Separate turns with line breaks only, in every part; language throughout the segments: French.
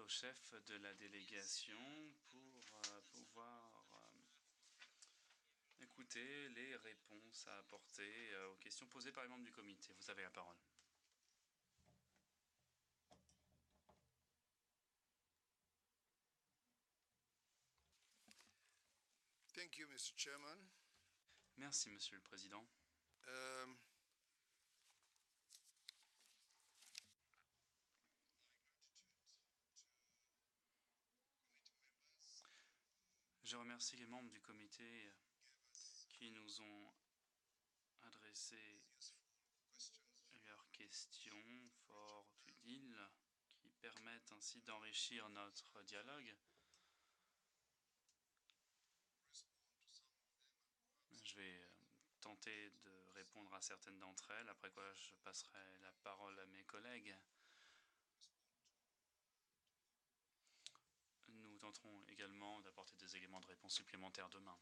au chef de la délégation pour pouvoir écouter les réponses à apporter aux questions posées par les membres du comité. Vous avez la parole.
Thank you, Mr. Chairman.
Merci, Monsieur le Président. Je remercie les membres du comité qui nous ont adressé leurs questions fort utiles qui permettent ainsi d'enrichir notre dialogue. Je vais tenter de répondre à certaines d'entre elles, après quoi je passerai la parole à mes collègues. Nous tenterons également d'apporter des éléments de réponse supplémentaires demain.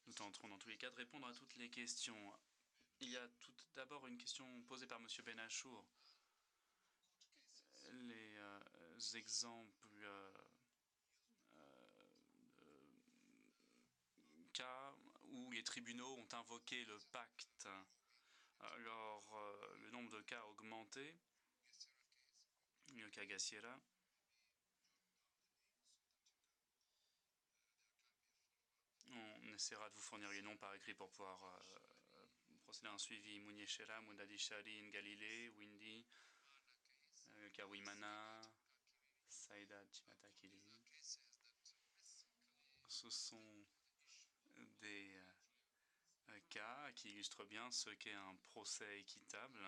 Nous tenterons dans tous les cas de répondre à toutes les questions. Il y a tout d'abord une question posée par M. Benachour. Les exemples cas où les tribunaux ont invoqué le pacte. Alors, le nombre de cas a augmenté. Le cas Gassiera. On essaiera de vous fournir les noms par écrit pour pouvoir procéder à un suivi. Munieshera, Mundadishari, Ngalile, Windy, le cas Wimana, Saïda Chimatakili. Ce sont des cas qui illustrent bien ce qu'est un procès équitable.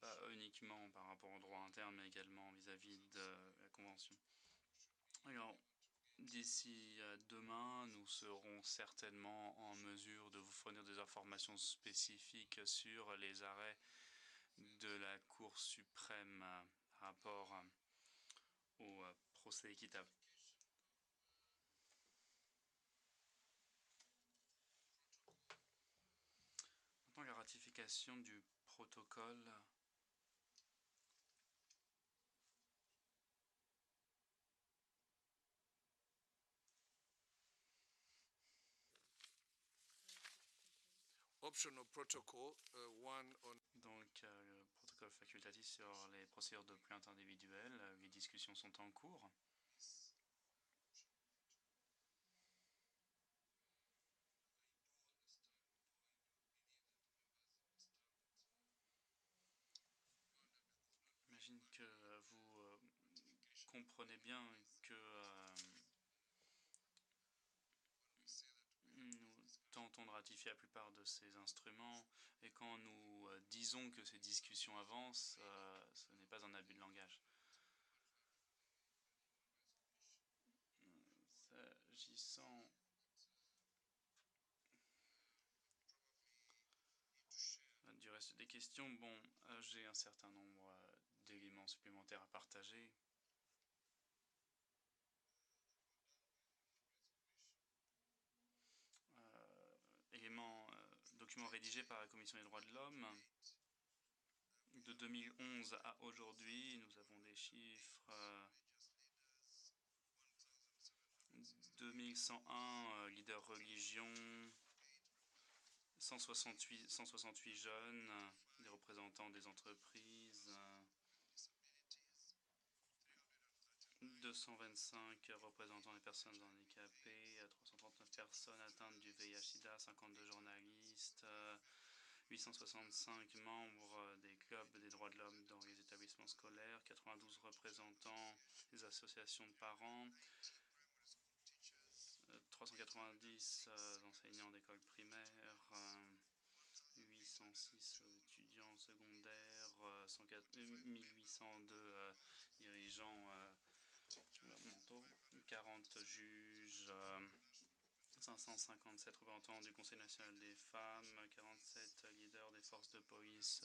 Pas uniquement par rapport au droit interne, mais également vis-à-vis de la Convention. Alors, d'ici demain, nous serons certainement en mesure de vous fournir des informations spécifiques sur les arrêts de la Cour suprême par rapport au procès équitable. Maintenant, la ratification du protocole
Optional protocol, one on...
Donc, le protocole facultatif sur les procédures de plainte individuelles, les discussions sont en cours. J'imagine que vous comprenez bien que nous tentons de ratifier la plupart de ces instruments et quand nous disons que ces discussions avancent, ce n'est pas un abus de langage. S'agissant du reste des questions, bon, j'ai un certain nombre d'éléments supplémentaires à partager. Document rédigé par la Commission des droits de l'homme. De 2011 à aujourd'hui, nous avons des chiffres 2101 leaders religions, 168 jeunes, des représentants des entreprises, 225 représentants des personnes handicapées, 339 personnes atteintes du VIH-Sida, 52 journalistes, 865 membres des clubs des droits de l'homme dans les établissements scolaires, 92 représentants des associations de parents, 390 enseignants d'école primaire, 806 étudiants secondaires, 1802 dirigeants gouvernementaux, 40 juges, 557 représentants du Conseil national des femmes, 47 leaders des forces de police,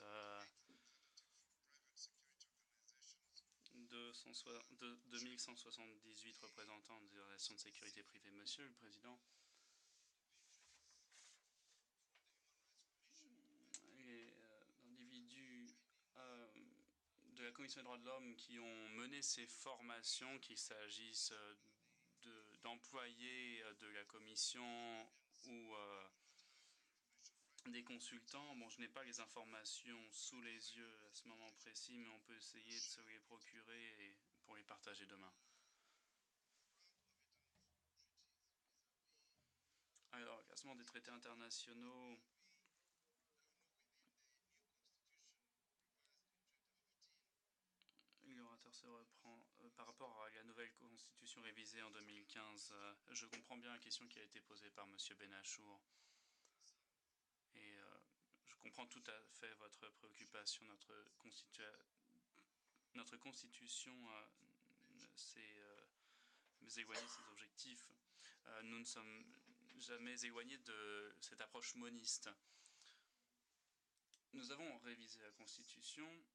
2178 représentants des relations de sécurité privée. Monsieur le Président, les individus de la Commission des droits de l'homme qui ont mené ces formations, qu'il s'agisse d'employés de la Commission ou des consultants. Bon, je n'ai pas les informations sous les yeux à ce moment précis, mais on peut essayer de se les procurer pour les partager demain. Alors, classement des traités internationaux. L'orateur se reprend. Par rapport à la nouvelle constitution révisée en 2015, je comprends bien la question qui a été posée par M. Benachour. Et je comprends tout à fait votre préoccupation. Notre constitution s'est éloignée de ses objectifs. Nous ne sommes jamais éloignés de cette approche moniste. Nous avons révisé la constitution.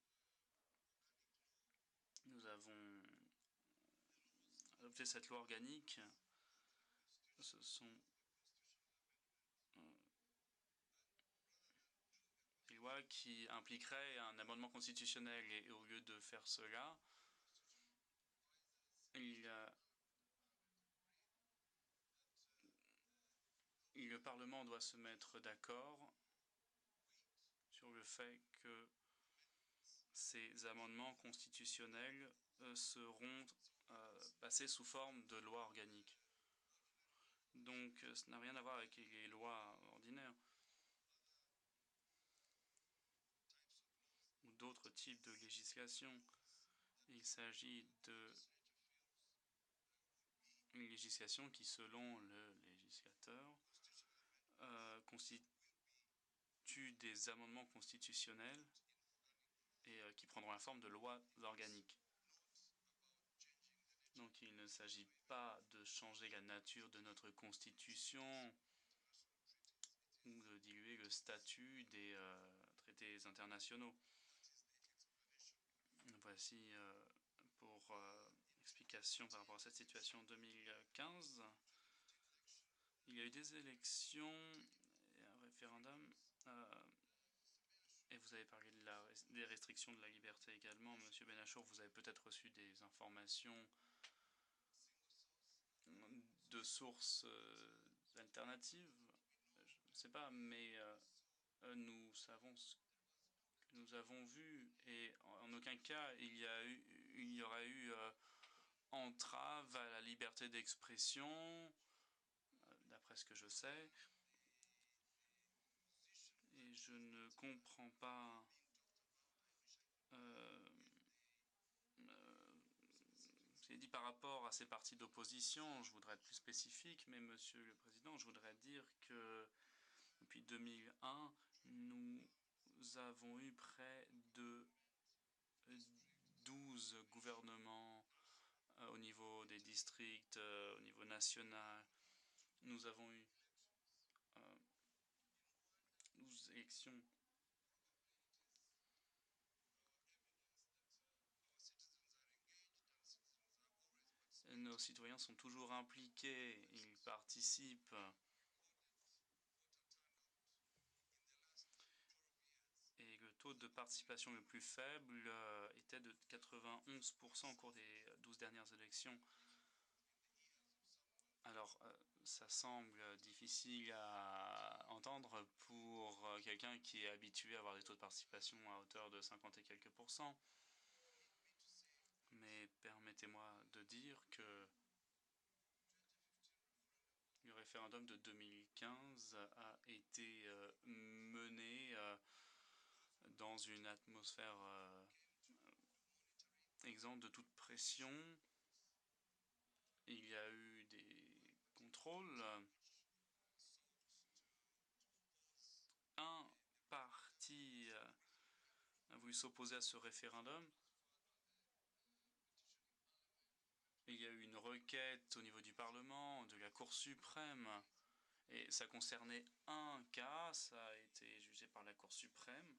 Nous avons adopté cette loi organique. Ce sont des lois qui impliqueraient un amendement constitutionnel et au lieu de faire cela, le Parlement doit se mettre d'accord sur le fait que ces amendements constitutionnels seront passés sous forme de loi organique. Donc, ça n'a rien à voir avec les lois ordinaires ou d'autres types de législation. Il s'agit d'une législation qui, selon le législateur, constitue des amendements constitutionnels et qui prendront la forme de lois organiques. Donc il ne s'agit pas de changer la nature de notre constitution ou de diluer le statut des traités internationaux. Voici pour explication par rapport à cette situation en 2015. Il y a eu des élections et un référendum. Et vous avez parlé des restrictions de la liberté également. Monsieur Benachour, vous avez peut-être reçu des informations de sources alternatives. Je ne sais pas, mais nous savons ce que nous avons vu et en aucun cas il y aurait eu entrave à la liberté d'expression, d'après ce que je sais. Et je ne comprends pas c'est dit par rapport à ces partis d'opposition. Je voudrais être plus spécifique, mais Monsieur le Président, je voudrais dire que depuis 2001, nous avons eu près de 12 gouvernements au niveau des districts, au niveau national. Nous avons eu 12 élections. Nos citoyens sont toujours impliqués, ils participent. Et le taux de participation le plus faible était de 91% au cours des 12 dernières élections. Alors, ça semble difficile à entendre pour quelqu'un qui est habitué à avoir des taux de participation à hauteur de 50 et quelques %. Mais permettez-moi de dire que le référendum de 2015 a été mené dans une atmosphère exempte de toute pression. Il y a eu des contrôles. Un parti a voulu s'opposer à ce référendum. Il y a eu une requête au niveau du Parlement, de la Cour suprême, et ça concernait un cas, ça a été jugé par la Cour suprême.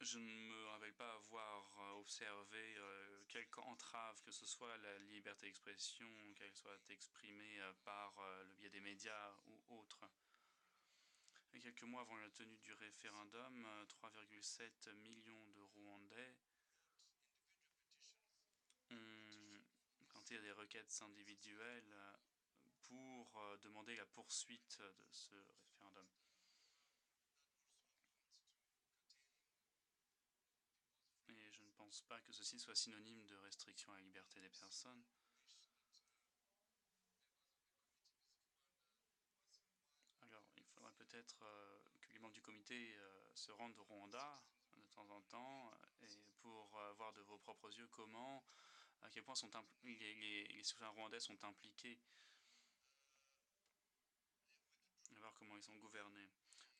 je ne me rappelle pas avoir observé quelque entrave, que ce soit la liberté d'expression, qu'elle soit exprimée par le biais des médias ou autre. Et quelques mois avant la tenue du référendum, 3,7 millions de Rwandais ont planté des requêtes individuelles pour demander la poursuite de ce référendum. Et je ne pense pas que ceci soit synonyme de restriction à la liberté des personnes. Alors, il faudra peut-être que les membres du comité se rendent au Rwanda de temps en temps et pour voir de vos propres yeux à quel point les citoyens rwandais sont impliqués et voir comment ils sont gouvernés.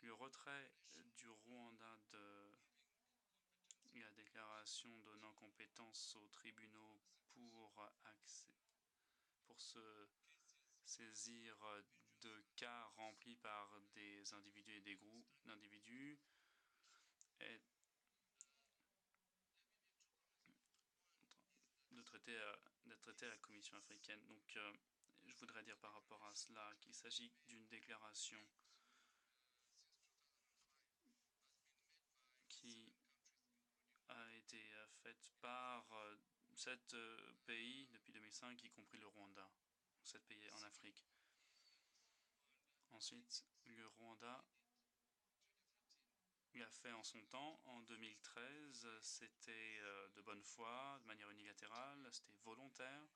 Le retrait du Rwanda de la déclaration donnant compétence aux tribunaux pour se saisir de cas remplis par des individus et des groupes d'individus et d'être traité à la Commission africaine. Donc, je voudrais dire par rapport à cela qu'il s'agit d'une déclaration qui a été faite par 7 pays depuis 2005, y compris le Rwanda, 7 pays en Afrique. Ensuite, le Rwanda l'a fait en son temps, en 2013, c'était de bonne foi, de manière unilatérale, c'était volontaire.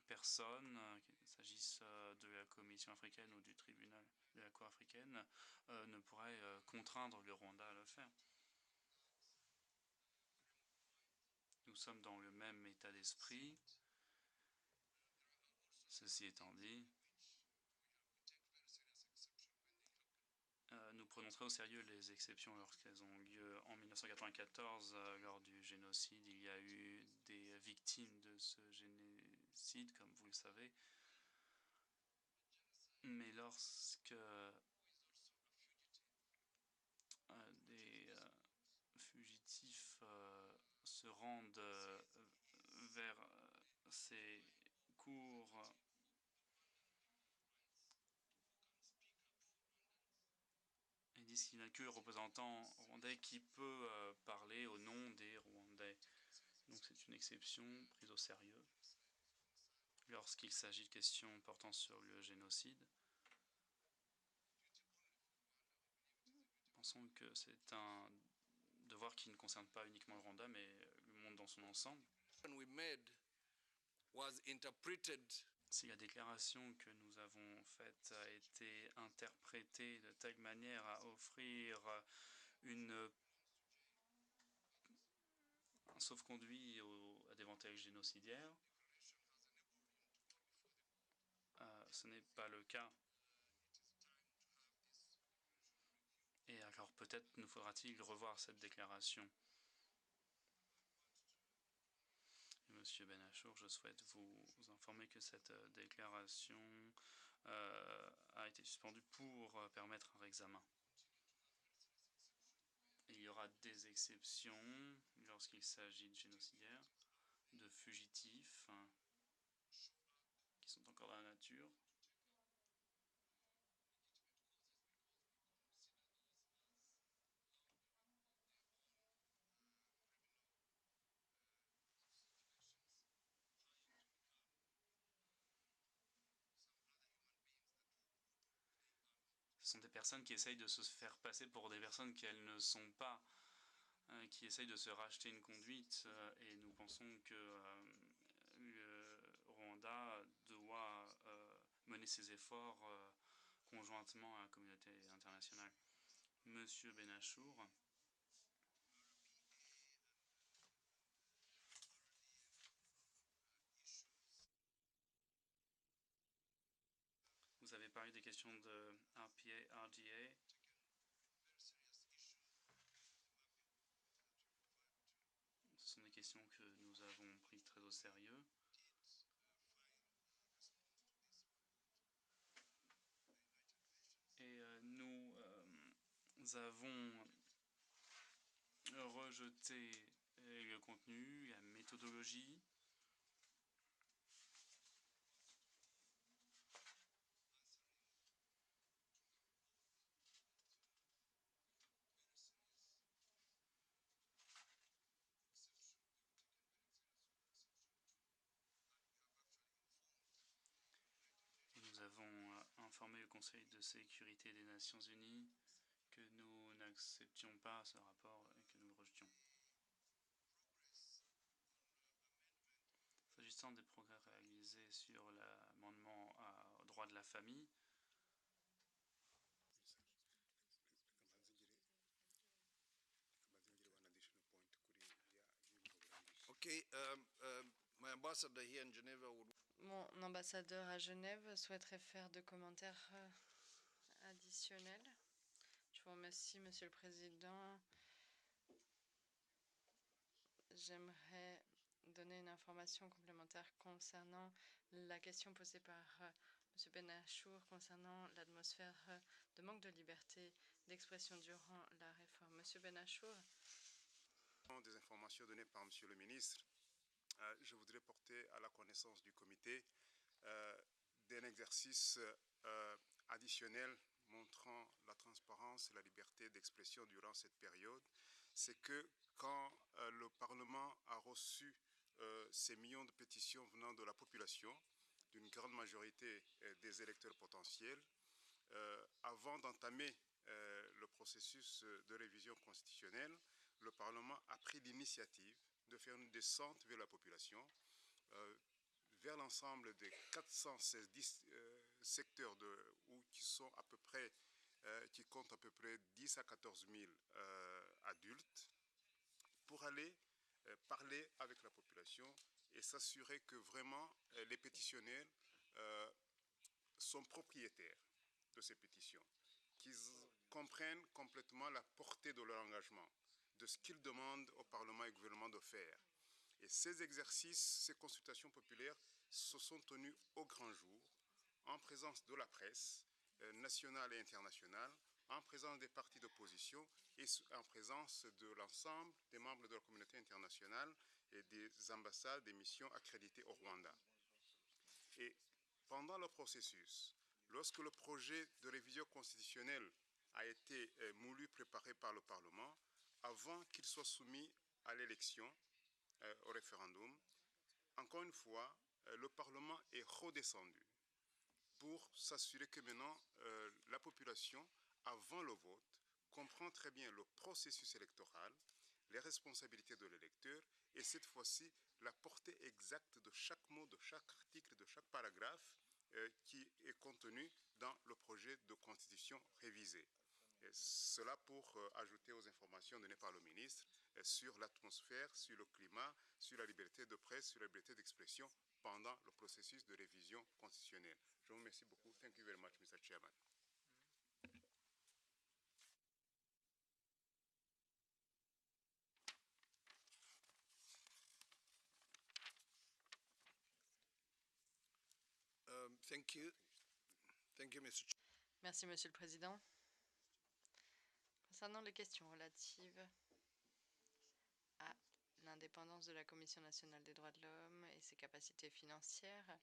Personne, qu'il s'agisse de la Commission africaine ou du tribunal de la Cour africaine, ne pourrait contraindre le Rwanda à le faire. Nous sommes dans le même état d'esprit. Ceci étant dit, nous prenons très au sérieux les exceptions lorsqu'elles ont lieu. En 1994, lors du génocide, il y a eu des victimes de ce génocide, comme vous le savez. Mais lorsque des fugitifs se rendent vers ces cours et disent qu'il n'y a que le représentant rwandais qui peut parler au nom des Rwandais. Donc c'est une exception prise au sérieux lorsqu'il s'agit de questions portant sur le génocide. Pensons que c'est un devoir qui ne concerne pas uniquement le Rwanda, mais le monde dans son ensemble. Si la déclaration que nous avons faite a été interprétée de telle manière à offrir un sauf-conduit à des éventuels génocidaires, ce n'est pas le cas. Et alors peut-être nous faudra-t-il revoir cette déclaration. Monsieur Benachour, je souhaite vous informer que cette déclaration a été suspendue pour permettre un réexamen. Il y aura des exceptions lorsqu'il s'agit de génocidaires, de fugitifs qui sont encore dans la nature. Ce sont des personnes qui essayent de se faire passer pour des personnes qu'elles ne sont pas, qui essayent de se racheter une conduite, et nous pensons que le Rwanda doit mener ses efforts conjointement à la communauté internationale. Monsieur Benachour, vous avez parlé des questions de RPA, RDA. Ce sont des questions que nous avons prises très au sérieux. Et nous Nous avons rejeté le contenu, la méthodologie. Et nous avons informé le Conseil de sécurité des Nations Unies que nous n'acceptions pas ce rapport et que nous le rejetions. S'agissant des progrès réalisés sur l'amendement au droit de la famille,
Okay, my ambassador here in Geneva would.
Mon ambassadeur à Genève souhaiterait faire de commentaires additionnels. Je vous remercie, Monsieur le Président. J'aimerais donner une information complémentaire concernant la question posée par M. Benachour concernant l'atmosphère de manque de liberté d'expression durant la réforme. M. Benachour.
Des informations données par Monsieur le ministre, je voudrais porter à la connaissance du comité d'un exercice additionnel montrant la transparence et la liberté d'expression durant cette période. C'est que quand le Parlement a reçu ces millions de pétitions venant de la population, d'une grande majorité des électeurs potentiels, avant d'entamer le processus de révision constitutionnelle, le Parlement a pris l'initiative de faire une descente vers la population, vers l'ensemble des 416 secteurs qui sont à peu près, qui comptent à peu près 10 à 14 000 adultes, pour aller parler avec la population et s'assurer que vraiment les pétitionnaires sont propriétaires de ces pétitions, qu'ils comprennent complètement la portée de leur engagement, de ce qu'ils demandent au Parlement et au gouvernement de faire. Et ces exercices, ces consultations populaires se sont tenus au grand jour, en présence de la presse nationale et internationale, en présence des partis d'opposition et en présence de l'ensemble des membres de la communauté internationale et des ambassades des missions accréditées au Rwanda. Et pendant le processus, lorsque le projet de révision constitutionnelle a été moulu, préparé par le Parlement, avant qu'il soit soumis à l'élection, au référendum, encore une fois, le Parlement est redescendu pour s'assurer que maintenant la population, avant le vote, comprend très bien le processus électoral, les responsabilités de l'électeur et cette fois-ci la portée exacte de chaque mot, de chaque article, de chaque paragraphe qui est contenu dans le projet de constitution révisé. Et cela pour ajouter aux informations données par le ministre sur l'atmosphère, sur le climat, sur la liberté de presse, sur la liberté d'expression pendant le processus de révision constitutionnelle. Je vous remercie beaucoup. Thank you very much, Mr. Chairman.
Thank you. Thank you, Mr.
Merci, Monsieur le Président. Concernant les questions relatives à l'indépendance de la Commission nationale des droits de l'homme et ses capacités financières,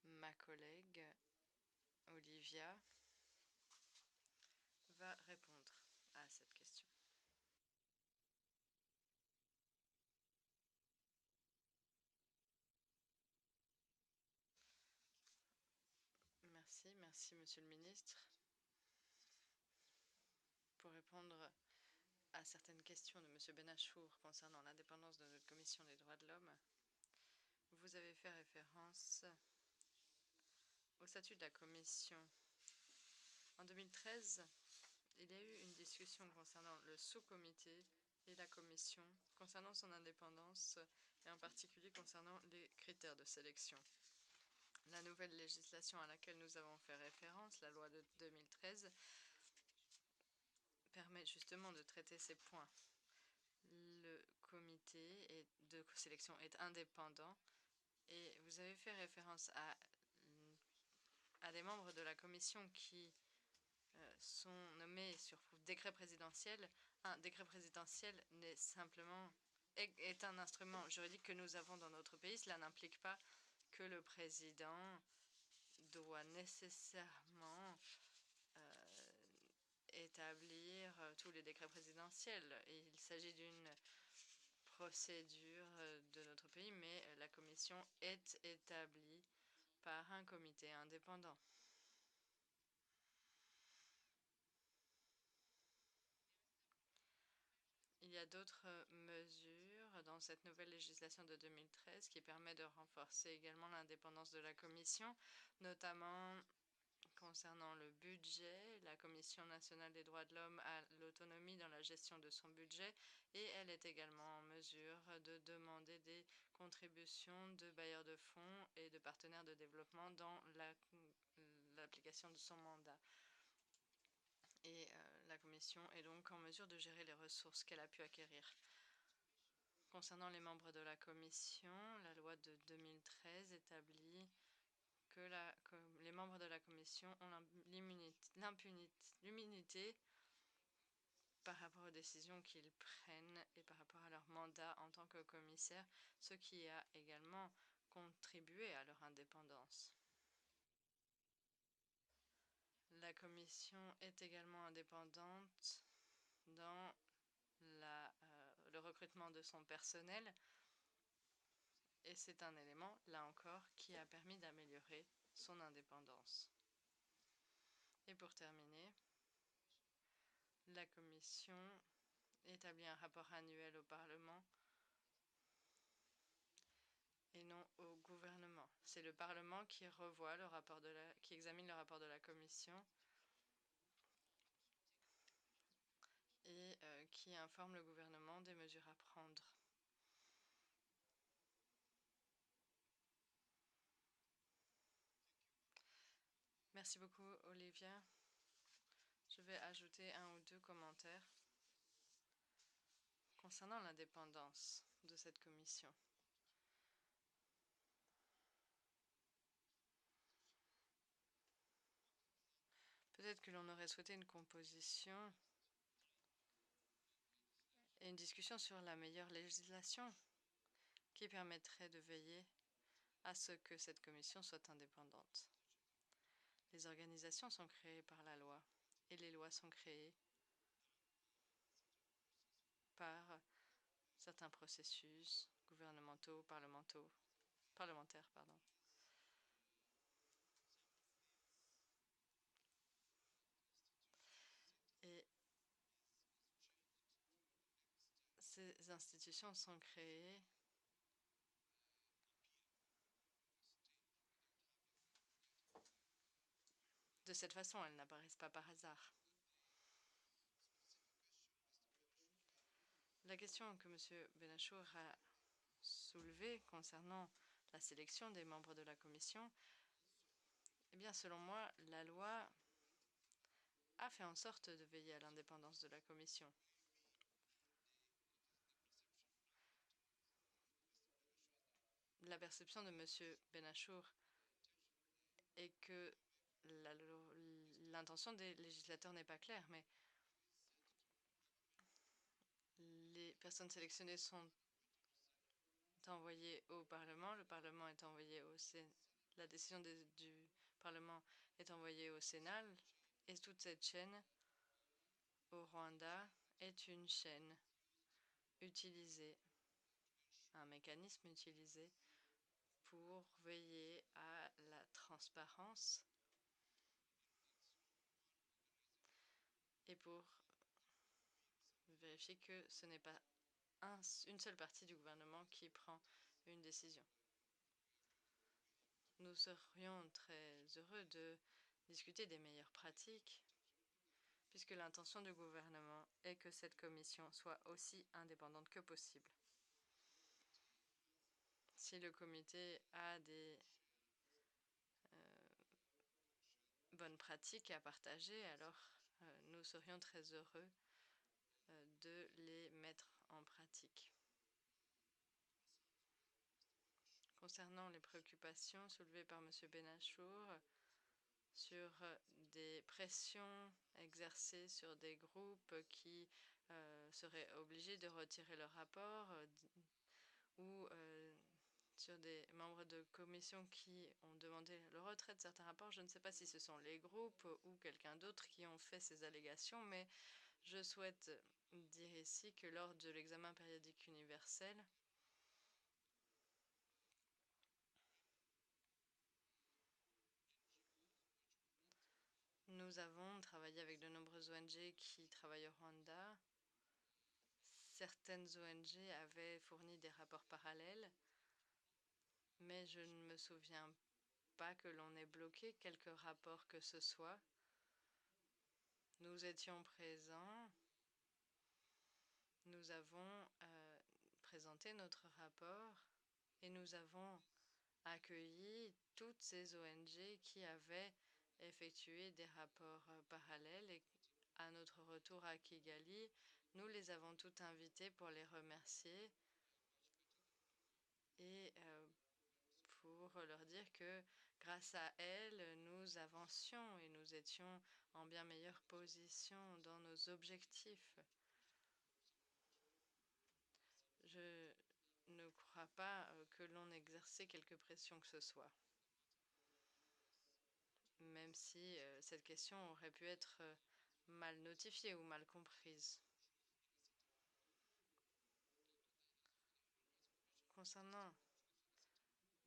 ma collègue Olivia va répondre à cette question. Merci, Monsieur le Ministre. Pour répondre à certaines questions de M. Benachour concernant l'indépendance de notre Commission des droits de l'homme, vous avez fait référence au statut de la Commission. En 2013, il y a eu une discussion concernant le sous-comité et la Commission, concernant son indépendance et en particulier concernant les critères de sélection. La nouvelle législation à laquelle nous avons fait référence, la loi de 2013, permet justement de traiter ces points. Le comité de sélection est indépendant et vous avez fait référence à des membres de la commission qui sont nommés sur décret présidentiel, un décret présidentiel n'est simplement est un instrument juridique que nous avons dans notre pays. Cela n'implique pas que le président doit nécessairement établir tous les décrets présidentiels. Il s'agit d'une procédure de notre pays, mais la commission est établie par un comité indépendant. Il y a d'autres mesures dans cette nouvelle législation de 2013 qui permet de renforcer également l'indépendance de la Commission, notamment concernant le budget. La Commission nationale des droits de l'homme a l'autonomie dans la gestion de son budget et elle est également en mesure de demander des contributions de bailleurs de fonds et de partenaires de développement dans l'application de son mandat. Et la Commission est donc en mesure de gérer les ressources qu'elle a pu acquérir. Concernant les membres de la Commission, la loi de 2013 établit que les membres de la Commission ont l'immunité par rapport aux décisions qu'ils prennent et par rapport à leur mandat en tant que commissaire, ce qui a également contribué à leur indépendance. La Commission est également indépendante dans le recrutement de son personnel et c'est un élément, là encore, qui a permis d'améliorer son indépendance. Et pour terminer, la Commission établit un rapport annuel au Parlement et non au gouvernement. C'est le Parlement qui revoit qui examine le rapport de la Commission et qui informe le gouvernement des mesures à prendre. Merci beaucoup, Olivia. Je vais ajouter un ou deux commentaires concernant l'indépendance de cette commission. Peut-être que l'on aurait souhaité une composition et une discussion sur la meilleure législation qui permettrait de veiller à ce que cette commission soit indépendante. Les organisations sont créées par la loi et les lois sont créées par certains processus gouvernementaux, parlementaires. Et ces institutions sont créées de cette façon, elles n'apparaissent pas par hasard. La question que M. Bennachour a soulevée concernant la sélection des membres de la commission, eh bien, selon moi, la loi a fait en sorte de veiller à l'indépendance de la commission. La perception de M. Bennachour est que l'intention des législateurs n'est pas claire, mais les personnes sélectionnées sont envoyées au Parlement, le Parlement est envoyé au Sénat, la décision du Parlement est envoyée au Sénat, et toute cette chaîne au Rwanda est une chaîne utilisée, un mécanisme utilisé pour veiller à la transparence et pour vérifier que ce n'est pas une seule partie du gouvernement qui prend une décision. Nous serions très heureux de discuter des meilleures pratiques, puisque l'intention du gouvernement est que cette commission soit aussi indépendante que possible. Si le comité a des bonnes pratiques à partager, alors nous serions très heureux de les mettre en pratique. Concernant les préoccupations soulevées par M. Bennachour sur des pressions exercer sur des groupes qui seraient obligés de retirer leur rapport ou sur des membres de commission qui ont demandé le retrait de certains rapports. Je ne sais pas si ce sont les groupes ou quelqu'un d'autre qui ont fait ces allégations, mais je souhaite dire ici que lors de l'examen périodique universel, nous avons travaillé avec de nombreuses ONG qui travaillent au Rwanda. Certaines ONG avaient fourni des rapports parallèles, mais je ne me souviens pas que l'on ait bloqué quelque rapport que ce soit. Nous étions présents, nous avons présenté notre rapport et nous avons accueilli toutes ces ONG qui avaient effectué des rapports parallèles et à notre retour à Kigali, nous les avons toutes invitées pour les remercier et pour leur dire que grâce à elles, nous avancions et nous étions en bien meilleure position dans nos objectifs. Je ne crois pas que l'on exerçait quelque pression que ce soit, même si cette question aurait pu être mal notifiée ou mal comprise. Concernant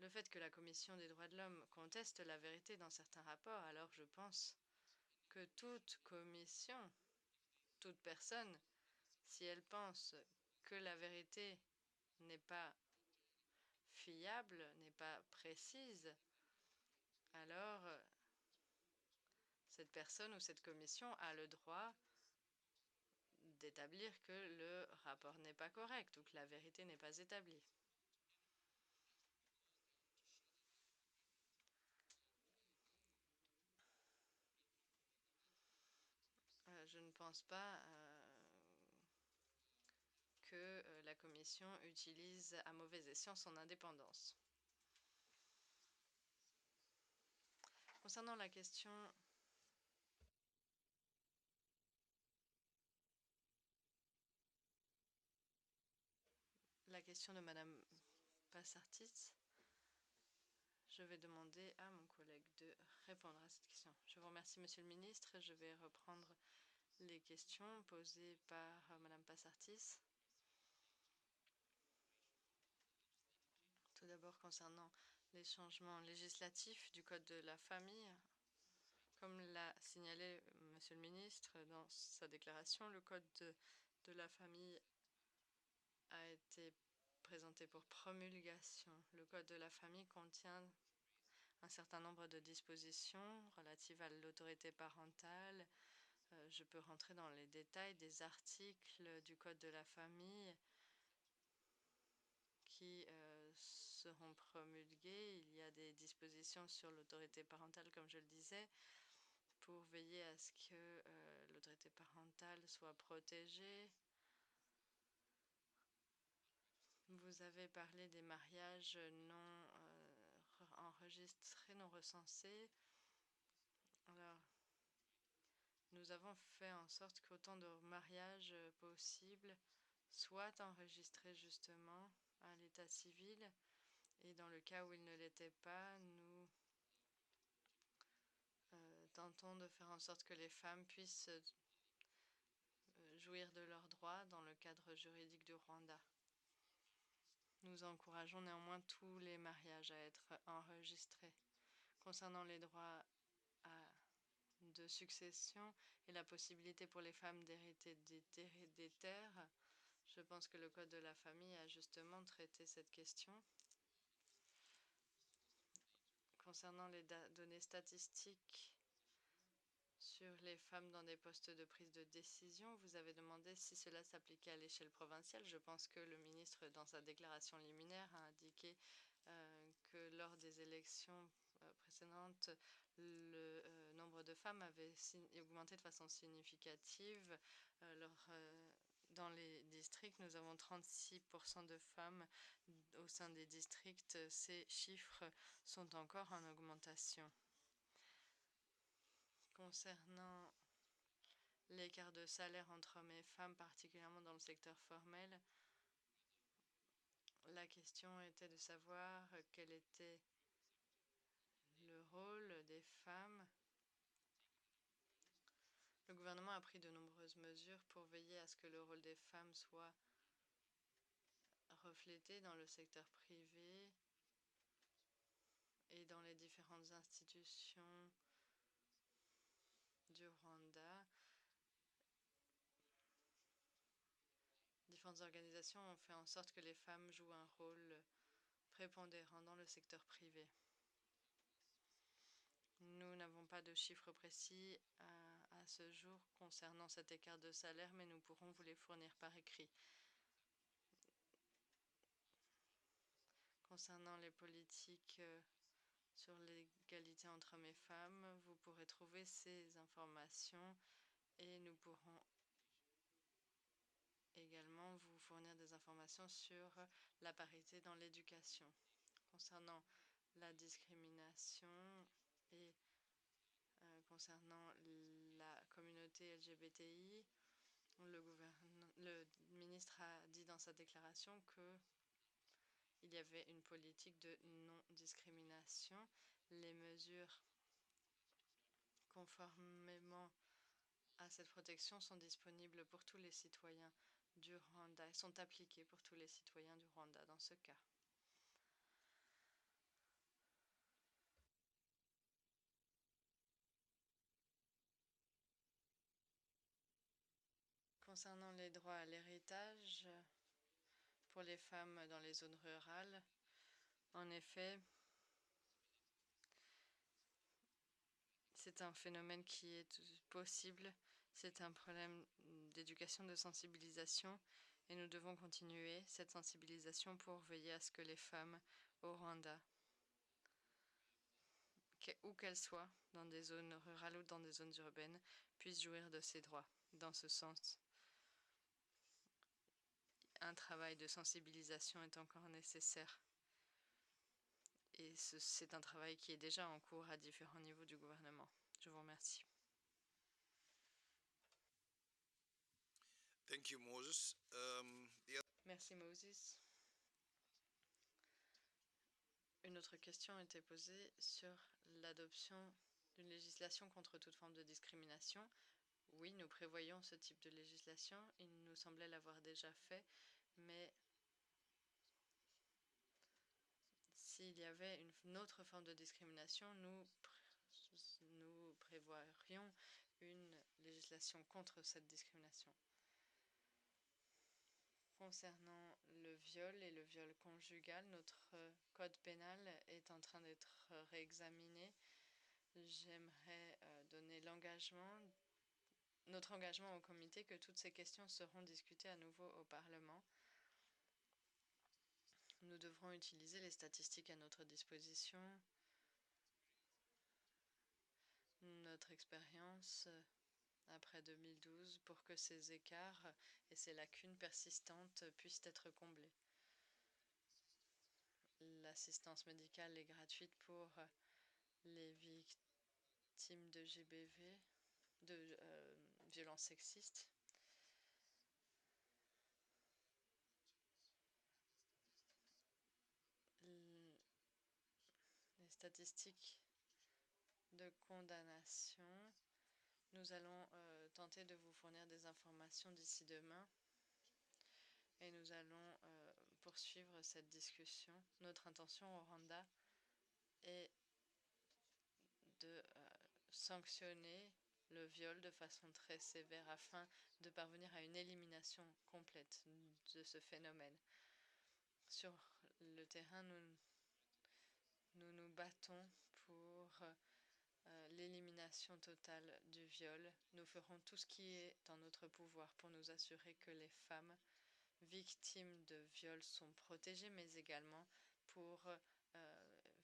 le fait que la Commission des droits de l'homme conteste la vérité dans certains rapports, alors je pense que toute commission, toute personne, si elle pense que la vérité n'est pas fiable, n'est pas précise, alors cette personne ou cette commission a le droit d'établir que le rapport n'est pas correct ou que la vérité n'est pas établie. Je ne pense pas que la Commission utilise à mauvais escient son indépendance. Concernant la question de Madame Passartis, je vais demander à mon collègue de répondre à cette question. Je vous remercie, Monsieur le Ministre. Je vais reprendre les questions posées par Madame Passartis. Tout d'abord, concernant les changements législatifs du Code de la famille, comme l'a signalé Monsieur le Ministre dans sa déclaration, le Code de la famille a été présenté pour promulgation. Le Code de la famille contient un certain nombre de dispositions relatives à l'autorité parentale. Je peux rentrer dans les détails des articles du Code de la famille qui seront promulgués. Il y a des dispositions sur l'autorité parentale, comme je le disais, pour veiller à ce que l'autorité parentale soit protégée. Vous avez parlé des mariages non enregistrés, non recensés. Alors, nous avons fait en sorte qu'autant de mariages possibles soient enregistrés justement à l'état civil. Et dans le cas où ils ne l'étaient pas, nous tentons de faire en sorte que les femmes puissent jouir de leurs droits dans le cadre juridique du Rwanda. Nous encourageons néanmoins tous les mariages à être enregistrés. Concernant les droits de succession et la possibilité pour les femmes d'hériter des terres, je pense que le Code de la famille a justement traité cette question. Concernant les données statistiques sur les femmes dans des postes de prise de décision, vous avez demandé si cela s'appliquait à l'échelle provinciale. Je pense que le ministre, dans sa déclaration liminaire, a indiqué que lors des élections précédentes, le nombre de femmes avait augmenté de façon significative. Dans les districts, nous avons 36% de femmes au sein des districts. Ces chiffres sont encore en augmentation. Concernant l'écart de salaire entre hommes et femmes, particulièrement dans le secteur formel. La question était de savoir quel était le rôle des femmes. Le gouvernement a pris de nombreuses mesures pour veiller à ce que le rôle des femmes soit reflété dans le secteur privé et dans les différentes institutions du Rwanda. Différentes organisations ont fait en sorte que les femmes jouent un rôle prépondérant dans le secteur privé. Nous n'avons pas de chiffres précis à ce jour concernant cet écart de salaire, mais nous pourrons vous les fournir par écrit. Concernant les politiques sur l'égalité entre hommes et femmes, vous pourrez trouver ces informations et nous pourrons également vous fournir des informations sur la parité dans l'éducation. Concernant la discrimination et concernant la communauté LGBTI, le ministre a dit dans sa déclaration qu'il y avait une politique de non-discrimination. Les mesures conformément à cette protection sont disponibles pour tous les citoyens du Rwanda et sont appliquées pour tous les citoyens du Rwanda dans ce cas. Concernant les droits à l'héritage pour les femmes dans les zones rurales, en effet, c'est un phénomène qui est possible. C'est un problème d'éducation, de sensibilisation, et nous devons continuer cette sensibilisation pour veiller à ce que les femmes au Rwanda, où qu'elles soient, dans des zones rurales ou dans des zones urbaines, puissent jouir de ces droits. Dans ce sens, un travail de sensibilisation est encore nécessaire. Et c'est un travail qui est déjà en cours à différents niveaux du gouvernement. Je vous remercie.
Thank you, Moses.
Merci, Moses. Une autre question a été posée sur l'adoption d'une législation contre toute forme de discrimination. Oui, nous prévoyons ce type de législation. Il nous semblait l'avoir déjà fait, mais s'il y avait une autre forme de discrimination, nous prévoirions une législation contre cette discrimination. Concernant le viol et le viol conjugal, notre code pénal est en train d'être réexaminé. J'aimerais donner notre engagement au comité que toutes ces questions seront discutées à nouveau au Parlement. Nous devrons utiliser les statistiques à notre disposition, notre expérience après 2012 pour que ces écarts et ces lacunes persistantes puissent être comblés. L'assistance médicale est gratuite pour les victimes de GBV, de violences sexistes. Les statistiques de condamnation, nous allons tenter de vous fournir des informations d'ici demain et nous allons poursuivre cette discussion. Notre intention au Rwanda est de sanctionner le viol de façon très sévère afin de parvenir à une élimination complète de ce phénomène. Sur le terrain, nous nous battons pour l'élimination totale du viol. Nous ferons tout ce qui est en notre pouvoir pour nous assurer que les femmes victimes de viol sont protégées, mais également pour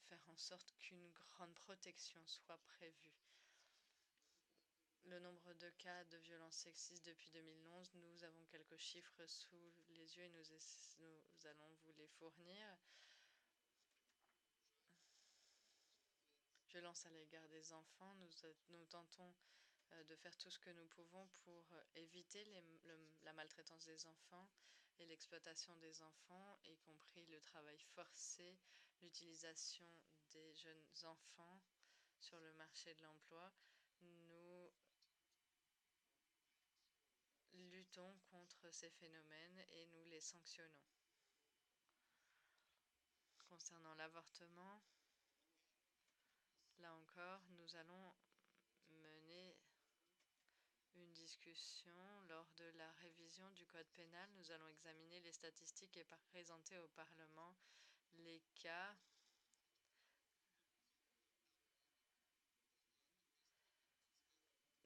faire en sorte qu'une grande protection soit prévue. Le nombre de cas de violences sexistes depuis 2011, nous avons quelques chiffres sous les yeux et nous allons vous les fournir. Violence à l'égard des enfants, nous tentons de faire tout ce que nous pouvons pour éviter la maltraitance des enfants et l'exploitation des enfants, y compris le travail forcé, l'utilisation des jeunes enfants sur le marché de l'emploi. Nous luttons contre ces phénomènes et nous les sanctionnons. Concernant l'avortement, là encore, nous allons mener une discussion lors de la révision du code pénal. Nous allons examiner les statistiques et présenter au Parlement les cas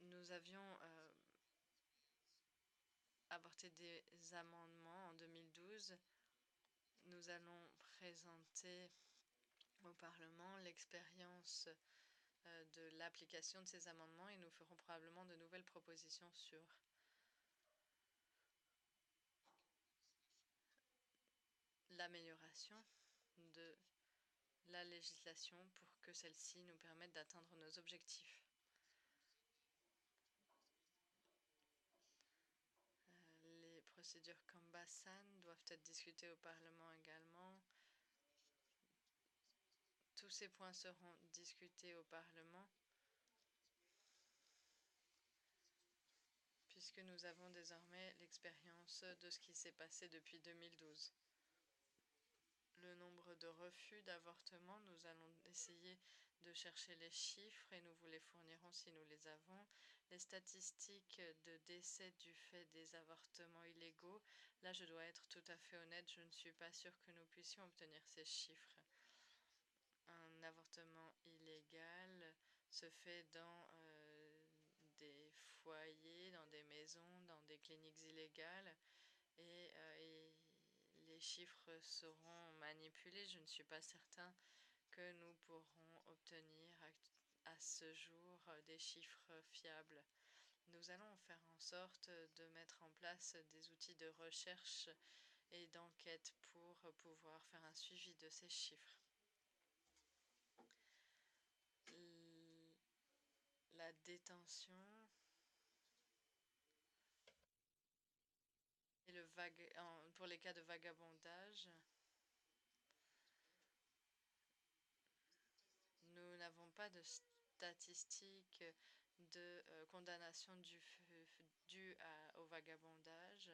nous avions apporté des amendements en 2012. Nous allons présenter au Parlement l'expérience de l'application de ces amendements et nous ferons probablement de nouvelles propositions sur l'amélioration de la législation pour que celle-ci nous permette d'atteindre nos objectifs. Les procédures Kambasan doivent être discutées au Parlement également. Tous ces points seront discutés au Parlement puisque nous avons désormais l'expérience de ce qui s'est passé depuis 2012. Le nombre de refus d'avortement, nous allons essayer de chercher les chiffres et nous vous les fournirons si nous les avons. Les statistiques de décès du fait des avortements illégaux, là je dois être tout à fait honnête, je ne suis pas sûre que nous puissions obtenir ces chiffres. Un avortement illégal se fait dans des foyers, dans des maisons, dans des cliniques illégales et les chiffres seront manipulés. Je ne suis pas certain que nous pourrons obtenir à ce jour des chiffres fiables. Nous allons faire en sorte de mettre en place des outils de recherche et d'enquête pour pouvoir faire un suivi de ces chiffres. La détention et pour les cas de vagabondage, nous n'avons pas de statistiques de condamnation due au vagabondage,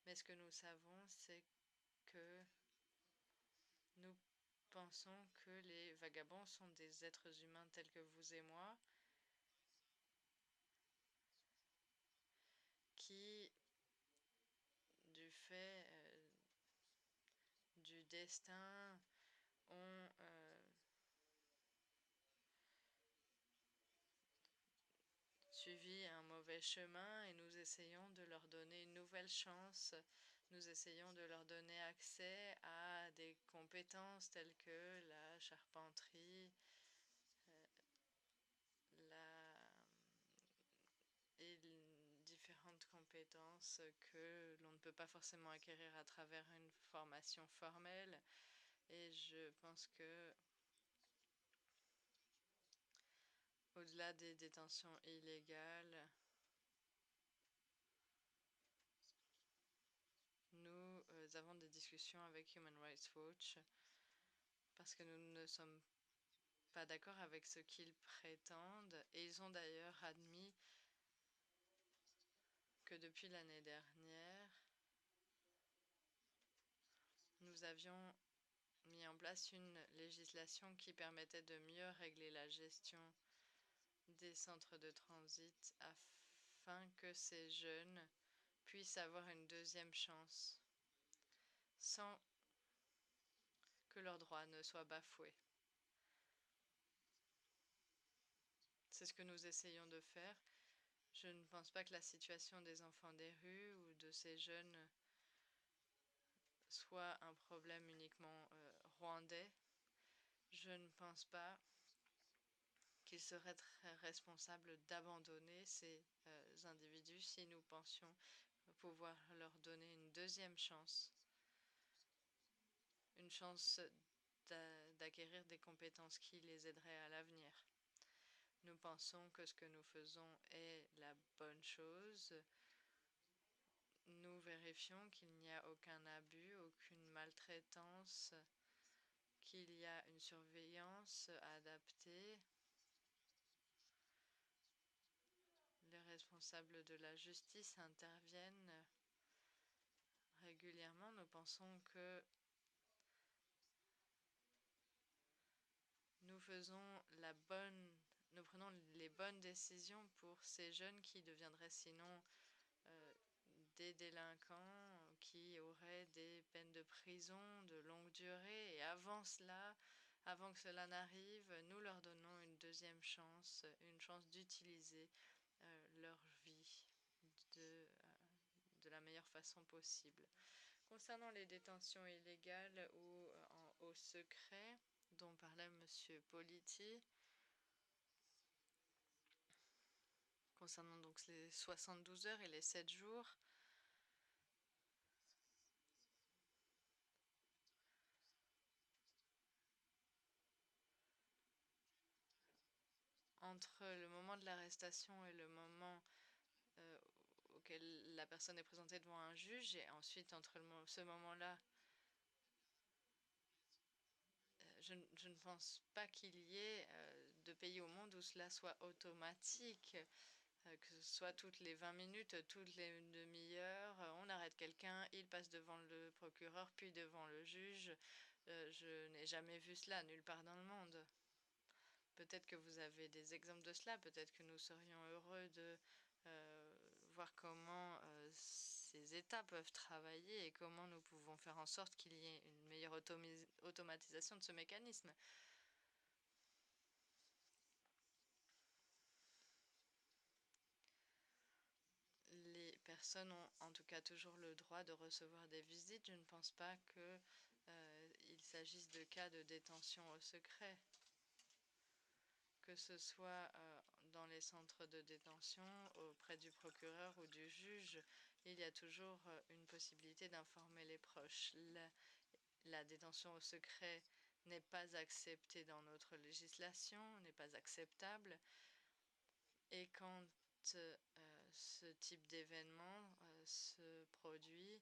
mais ce que nous savons, c'est que nous pensons que les vagabonds sont des êtres humains tels que vous et moi, qui, du fait du destin, ont suivi un mauvais chemin et nous essayons de leur donner une nouvelle chance. Nous essayons de leur donner accès à des compétences telles que la charpenterie, et différentes compétences que l'on ne peut pas forcément acquérir à travers une formation formelle. Et je pense que au-delà des détentions illégales, nous avons des discussions avec Human Rights Watch parce que nous ne sommes pas d'accord avec ce qu'ils prétendent. Et ils ont d'ailleurs admis que depuis l'année dernière, nous avions mis en place une législation qui permettait de mieux régler la gestion des centres de transit afin que ces jeunes puissent avoir une deuxième chance sans que leurs droits ne soient bafoués. C'est ce que nous essayons de faire. Je ne pense pas que la situation des enfants des rues ou de ces jeunes soit un problème uniquement rwandais. Je ne pense pas qu'il serait très responsable d'abandonner ces individus si nous pensions pouvoir leur donner une deuxième chance, une chance d'acquérir des compétences qui les aideraient à l'avenir. Nous pensons que ce que nous faisons est la bonne chose. Nous vérifions qu'il n'y a aucun abus, aucune maltraitance, qu'il y a une surveillance adaptée. Les responsables de la justice interviennent régulièrement. Nous pensons que nous prenons les bonnes décisions pour ces jeunes qui deviendraient sinon des délinquants, qui auraient des peines de prison de longue durée. Et avant que cela n'arrive, nous leur donnons une deuxième chance, une chance d'utiliser leur vie de la meilleure façon possible. Concernant les détentions illégales ou au secret, dont parlait M. Politi, concernant donc les 72 heures et les 7 jours, entre le moment de l'arrestation et le moment auquel la personne est présentée devant un juge, et ensuite entre ce moment-là, je ne pense pas qu'il y ait de pays au monde où cela soit automatique, que ce soit toutes les 20 minutes, toutes les demi-heures, on arrête quelqu'un, il passe devant le procureur, puis devant le juge. Je n'ai jamais vu cela nulle part dans le monde. Peut-être que vous avez des exemples de cela, peut-être que nous serions heureux de voir comment ces États peuvent travailler et comment nous pouvons faire en sorte qu'il y ait une meilleure automatisation de ce mécanisme. Les personnes ont en tout cas toujours le droit de recevoir des visites. Je ne pense pas qu'il s'agisse de cas de détention au secret. Que ce soit dans les centres de détention, auprès du procureur ou du juge, il y a toujours une possibilité d'informer les proches. La détention au secret n'est pas acceptée dans notre législation, n'est pas acceptable. Et quand ce type d'événement se produit,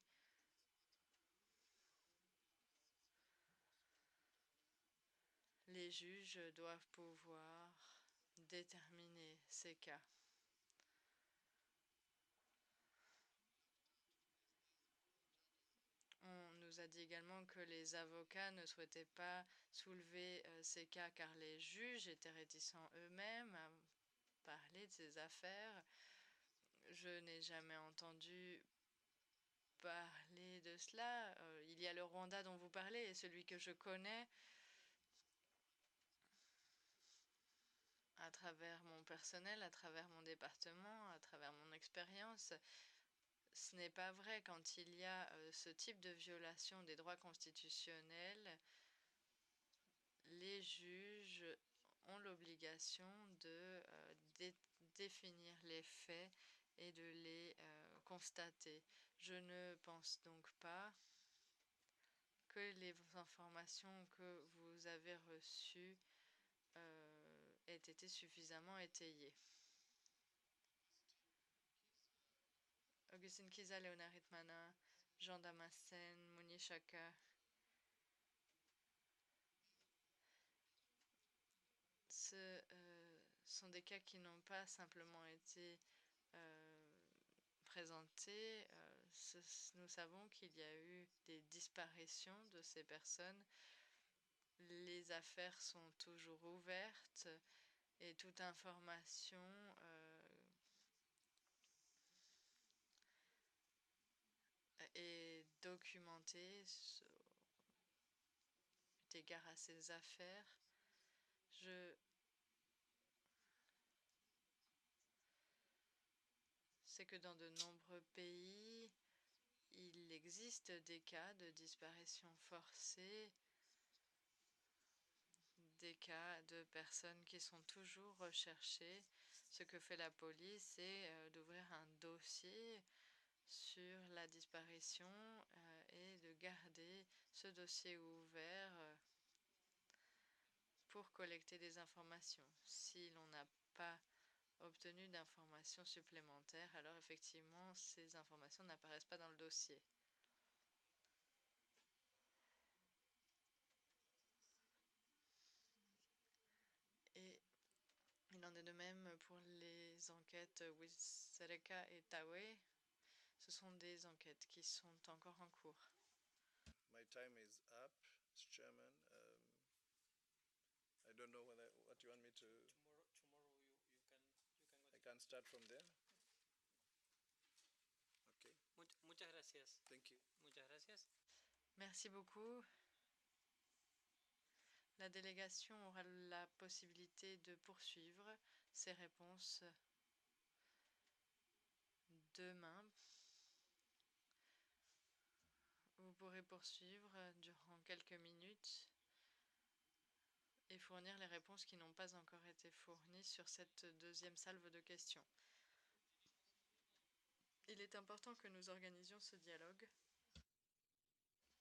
les juges doivent pouvoir déterminer ces cas. On nous a dit également que les avocats ne souhaitaient pas soulever ces cas car les juges étaient réticents eux-mêmes à parler de ces affaires. Je n'ai jamais entendu parler de cela. Il y a le Rwanda dont vous parlez et celui que je connais à travers mon personnel, à travers mon département, à travers mon expérience. Ce n'est pas vrai. Quand il y a ce type de violation des droits constitutionnels, les juges ont l'obligation de définir les faits et de les constater. Je ne pense donc pas que les informations que vous avez reçues aient été suffisamment étayées. Augustine Kiza, Léonard Hitmana, Jean Damascène, Mouni Chaka. Ce sont des cas qui n'ont pas simplement été présentés. Nous savons qu'il y a eu des disparitions de ces personnes. Les affaires sont toujours ouvertes et toute information est documentée eu égard à ces affaires. Je sais que dans de nombreux pays, il existe des cas de disparition forcée, des cas de personnes qui sont toujours recherchées. Ce que fait la police, c'est d'ouvrir un dossier sur la disparition et de garder ce dossier ouvert pour collecter des informations. Si l'on n'a pas obtenu d'informations supplémentaires, alors effectivement, ces informations n'apparaissent pas dans le dossier. Et il en est de même pour les enquêtes Wissereka et Tawe. Ce sont des enquêtes qui sont encore en cours.
My time is up, Mr. Chairman. I don't know what you want me to. I can start from there. Okay.
Muchas gracias.
Thank you.
Muchas gracias.
Merci beaucoup. La délégation aura la possibilité de poursuivre ses réponses demain. Vous pourrez poursuivre durant quelques minutes et fournir les réponses qui n'ont pas encore été fournies sur cette deuxième salve de questions. Il est important que nous organisions ce dialogue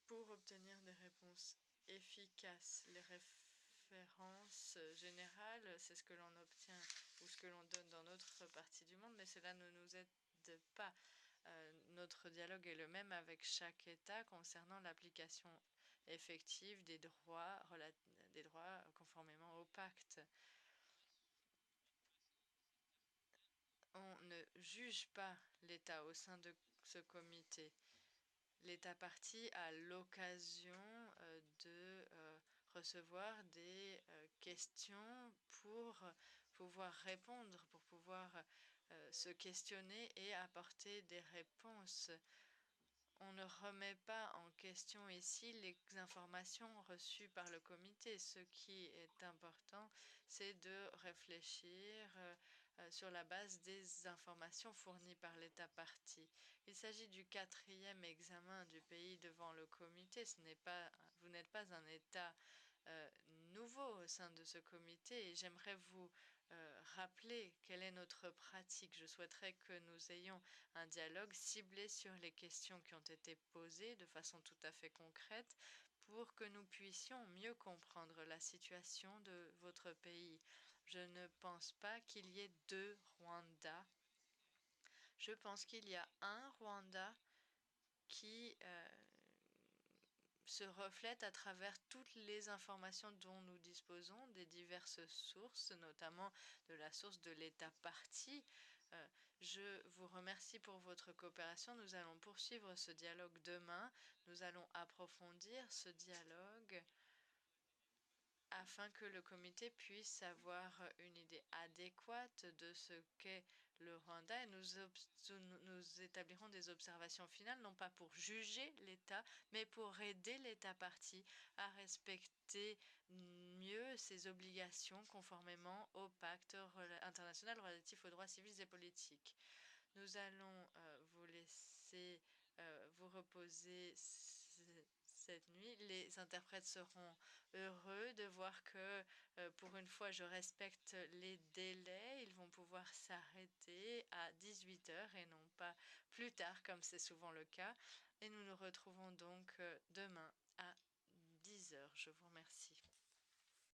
pour obtenir des réponses efficaces. Les références générales, c'est ce que l'on obtient ou ce que l'on donne dans notre partie du monde, mais cela ne nous aide pas. Notre dialogue est le même avec chaque État concernant l'application effective des droits conformément au pacte. On ne juge pas l'État au sein de ce comité. L'État partie a l'occasion de recevoir des questions pour pouvoir répondre, pour pouvoir se questionner et apporter des réponses. On ne remet pas en question ici les informations reçues par le comité. Ce qui est important, c'est de réfléchir sur la base des informations fournies par l'État partie. Il s'agit du 4e examen du pays devant le comité. Vous n'êtes pas un État nouveau au sein de ce comité et j'aimerais vous rappeler quelle est notre pratique. Je souhaiterais que nous ayons un dialogue ciblé sur les questions qui ont été posées de façon tout à fait concrète pour que nous puissions mieux comprendre la situation de votre pays. Je ne pense pas qu'il y ait 2 Rwanda. Je pense qu'il y a un Rwanda qui se reflète à travers toutes les informations dont nous disposons des diverses sources, notamment de la source de l'État partie. Je vous remercie pour votre coopération. Nous allons poursuivre ce dialogue demain. Nous allons approfondir ce dialogue afin que le comité puisse avoir une idée adéquate de ce qu'est le Rwanda et nous établirons des observations finales, non pas pour juger l'État, mais pour aider l'État partie à respecter mieux ses obligations conformément au pacte international relatif aux droits civils et politiques. Nous allons vous laisser vous reposer cette nuit. Les interprètes seront heureux de voir que pour une fois je respecte les délais. Ils vont pouvoir s'arrêter à 18 h et non pas plus tard comme c'est souvent le cas. Et nous nous retrouvons donc demain à 10 h. Je vous remercie.